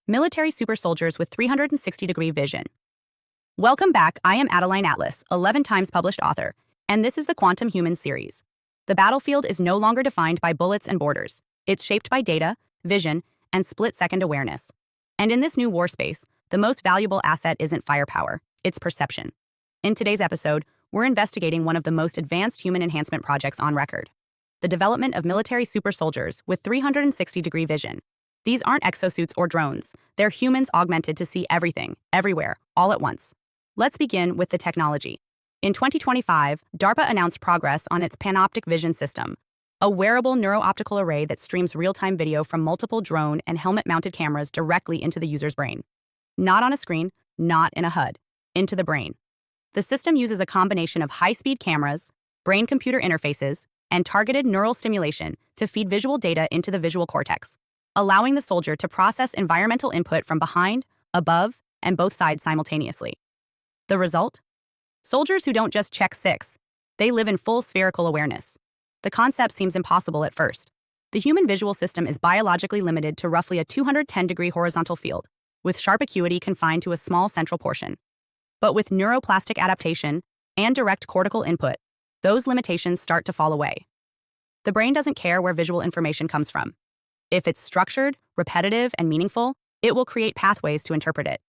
Military super soldiers with 360-degree vision. Welcome back, I am Adeline Atlas, 11 times published author, and this is the Quantum Humans series. The battlefield is no longer defined by bullets and borders. It's shaped by data, vision, and split-second awareness. And in this new war space, the most valuable asset isn't firepower, it's perception. In today's episode, we're investigating one of the most advanced human enhancement projects on record: the development of military super soldiers with 360-degree vision. These aren't exosuits or drones. They're humans augmented to see everything, everywhere, all at once. Let's begin with the technology. In 2025, DARPA announced progress on its Panoptic Vision system, a wearable neuro-optical array that streams real-time video from multiple drone and helmet-mounted cameras directly into the user's brain. Not on a screen, not in a HUD, into the brain. The system uses a combination of high-speed cameras, brain-computer interfaces, and targeted neural stimulation to feed visual data into the visual cortex, allowing the soldier to process environmental input from behind, above, and both sides simultaneously. The result? Soldiers who don't just check six, they live in full spherical awareness. The concept seems impossible at first. The human visual system is biologically limited to roughly a 210-degree horizontal field, with sharp acuity confined to a small central portion. But with neuroplastic adaptation and direct cortical input, those limitations start to fall away. The brain doesn't care where visual information comes from. If it's structured, repetitive, and meaningful, it will create pathways to interpret it.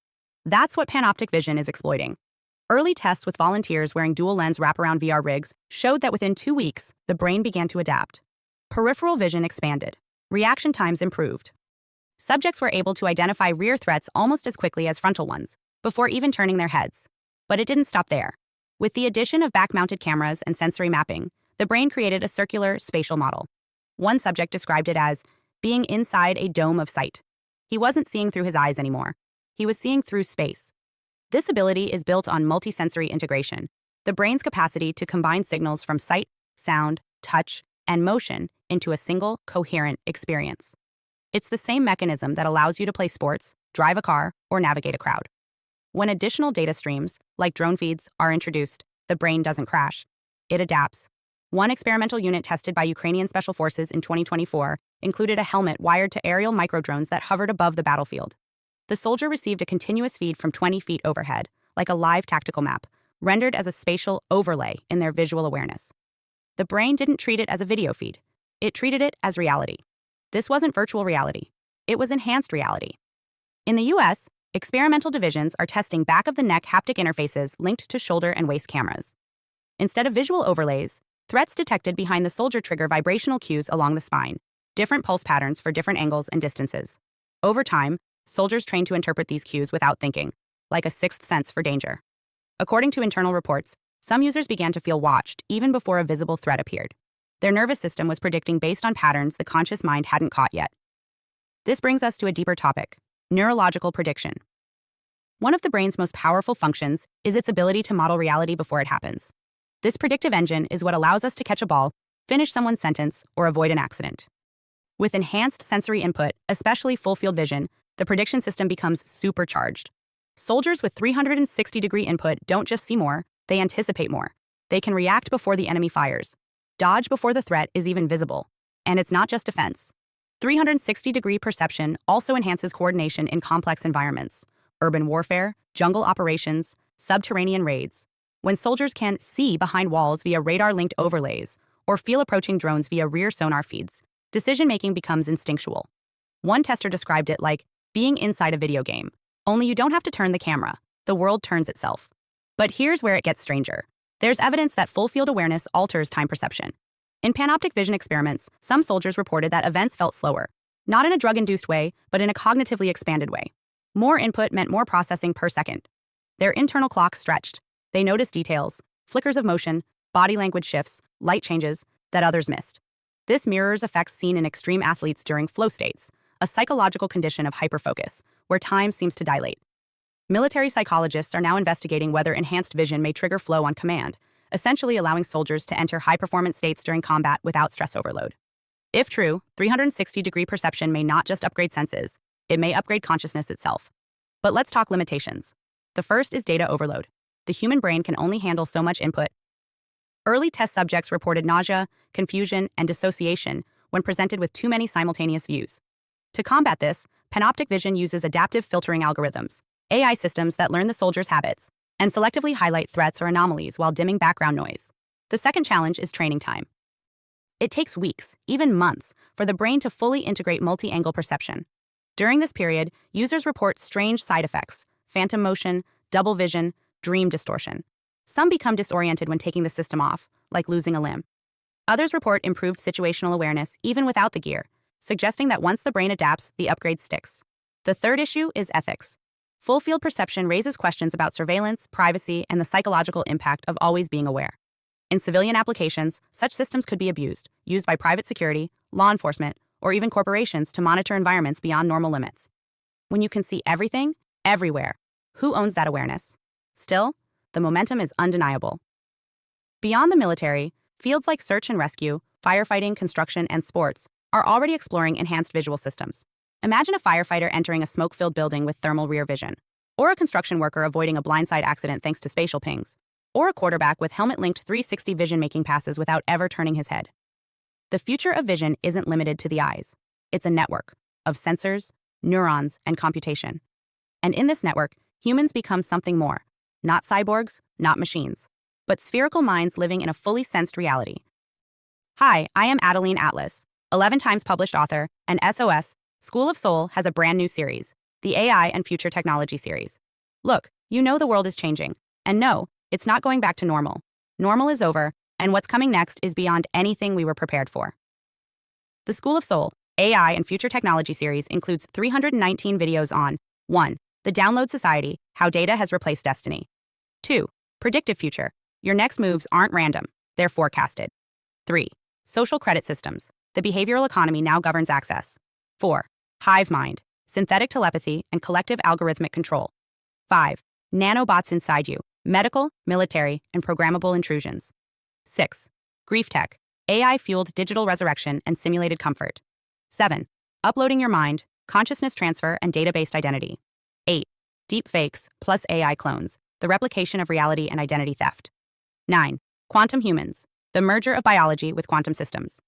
That's what Panoptic Vision is exploiting. Early tests with volunteers wearing dual-lens wraparound VR rigs showed that within 2 weeks, the brain began to adapt. Peripheral vision expanded. Reaction times improved. Subjects were able to identify rear threats almost as quickly as frontal ones, before even turning their heads. But it didn't stop there. With the addition of back-mounted cameras and sensory mapping, the brain created a circular, spatial model. One subject described it as being inside a dome of sight. He wasn't seeing through his eyes anymore. He was seeing through space. This ability is built on multisensory integration, the brain's capacity to combine signals from sight, sound, touch, and motion into a single, coherent experience. It's the same mechanism that allows you to play sports, drive a car, or navigate a crowd. When additional data streams, like drone feeds, are introduced, the brain doesn't crash. It adapts. One experimental unit tested by Ukrainian Special Forces in 2024 included a helmet wired to aerial microdrones that hovered above the battlefield. The soldier received a continuous feed from 20 feet overhead, like a live tactical map, rendered as a spatial overlay in their visual awareness. The brain didn't treat it as a video feed. It treated it as reality. This wasn't virtual reality. It was enhanced reality. In the US, experimental divisions are testing back-of-the-neck haptic interfaces linked to shoulder and waist cameras. Instead of visual overlays, threats detected behind the soldier trigger vibrational cues along the spine, different pulse patterns for different angles and distances. Over time, soldiers train to interpret these cues without thinking, like a sixth sense for danger. According to internal reports, some users began to feel watched even before a visible threat appeared. Their nervous system was predicting based on patterns the conscious mind hadn't caught yet. This brings us to a deeper topic: neurological prediction. One of the brain's most powerful functions is its ability to model reality before it happens. This predictive engine is what allows us to catch a ball, finish someone's sentence, or avoid an accident. With enhanced sensory input, especially full-field vision, the prediction system becomes supercharged. Soldiers with 360-degree input don't just see more, they anticipate more. They can react before the enemy fires, dodge before the threat is even visible. And it's not just defense. 360-degree perception also enhances coordination in complex environments: urban warfare, jungle operations, subterranean raids. When soldiers can see behind walls via radar-linked overlays or feel approaching drones via rear sonar feeds, decision-making becomes instinctual. One tester described it like being inside a video game, only you don't have to turn the camera, the world turns itself. But here's where it gets stranger. There's evidence that full-field awareness alters time perception. In panoptic vision experiments, some soldiers reported that events felt slower, not in a drug-induced way, but in a cognitively expanded way. More input meant more processing per second. Their internal clocks stretched. They noticed details, flickers of motion, body language shifts, light changes that others missed. This mirrors effects seen in extreme athletes during flow states, a psychological condition of hyperfocus, where time seems to dilate. Military psychologists are now investigating whether enhanced vision may trigger flow on command, essentially allowing soldiers to enter high-performance states during combat without stress overload. If true, 360-degree perception may not just upgrade senses, it may upgrade consciousness itself. But let's talk limitations. The first is data overload. The human brain can only handle so much input. Early test subjects reported nausea, confusion, and dissociation when presented with too many simultaneous views. To combat this, Panoptic vision uses adaptive filtering algorithms, AI systems that learn the soldier's habits, and selectively highlight threats or anomalies while dimming background noise. The second challenge is training time. It takes weeks, even months, for the brain to fully integrate multi-angle perception. During this period, users report strange side effects: phantom motion, double vision, dream distortion. Some become disoriented when taking the system off, like losing a limb. Others report improved situational awareness even without the gear, suggesting that once the brain adapts, the upgrade sticks. The third issue is ethics. Full field perception raises questions about surveillance, privacy, and the psychological impact of always being aware. In civilian applications, such systems could be abused, used by private security, law enforcement, or even corporations to monitor environments beyond normal limits. When you can see everything, everywhere, who owns that awareness? Still, the momentum is undeniable. Beyond the military, fields like search and rescue, firefighting, construction, and sports are already exploring enhanced visual systems. Imagine a firefighter entering a smoke-filled building with thermal rear vision, or a construction worker avoiding a blindside accident thanks to spatial pings, or a quarterback with helmet-linked 360 vision making passes without ever turning his head. The future of vision isn't limited to the eyes. It's a network of sensors, neurons, and computation. And in this network, humans become something more. Not cyborgs, not machines, but spherical minds living in a fully sensed reality. Hi, I am Adeline Atlas, 11 times published author, and SOS, School of Soul has a brand new series, the AI and Future Technology series. Look, you know the world is changing. And no, it's not going back to normal. Normal is over, and what's coming next is beyond anything we were prepared for. The School of Soul, AI and Future Technology series includes 319 videos on 1. The Download Society, How Data Has Replaced Destiny. 2. Predictive Future, Your next moves aren't random, they're forecasted. 3. Social Credit Systems, The Behavioral Economy Now Governs Access. 4. Hive Mind, Synthetic Telepathy and Collective Algorithmic Control. 5. Nanobots Inside You, Medical, Military, and Programmable Intrusions. 6. Grief Tech, AI-fueled digital resurrection and simulated comfort. 7. Uploading Your Mind, Consciousness Transfer and Data-Based Identity. 8. Deep Fakes plus AI Clones, The Replication of Reality and Identity Theft. 9. Quantum Humans, The Merger of Biology with Quantum Systems.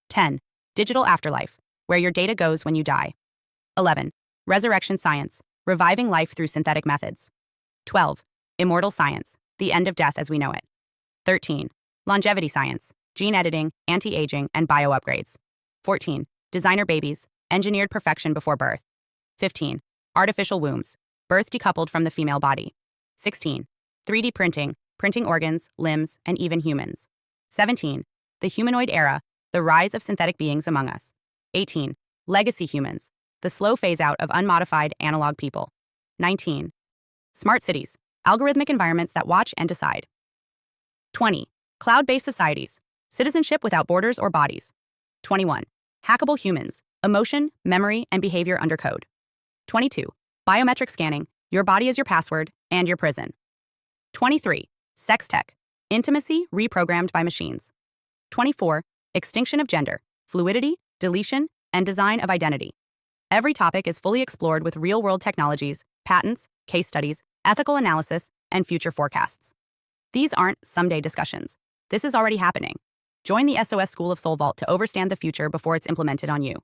10. Digital Afterlife, Where Your Data Goes When You Die. 11. Resurrection Science, Reviving Life Through Synthetic Methods. 12. Immortal Science, The End of Death as We Know It. 13. Longevity Science, Gene Editing, Anti-Aging, and Bio-Upgrades. 14. Designer Babies, Engineered Perfection Before Birth. 15. Artificial Wombs, Birth Decoupled from the Female Body. 16. 3D Printing, Printing Organs, Limbs, and even humans. 17. The Humanoid Era, The Rise of Synthetic Beings Among Us. 18. Legacy Humans, The Slow Phase-Out of Unmodified Analog People. 19. Smart Cities, Algorithmic Environments That Watch and Decide. 20. Cloud-Based Societies, Citizenship Without Borders or Bodies. 21. Hackable Humans, Emotion, Memory, and Behavior Under Code. 22. Biometric Scanning, Your Body is Your Password and Your Prison. 23. Sex Tech, Intimacy Reprogrammed by Machines. 24. Extinction of Gender, Fluidity, Deletion, and Design of Identity. Every topic is fully explored with real-world technologies, patents, case studies, ethical analysis, and future forecasts. These aren't someday discussions. This is already happening. Join the SOS School of Soul Vault to overstand the future before it's implemented on you.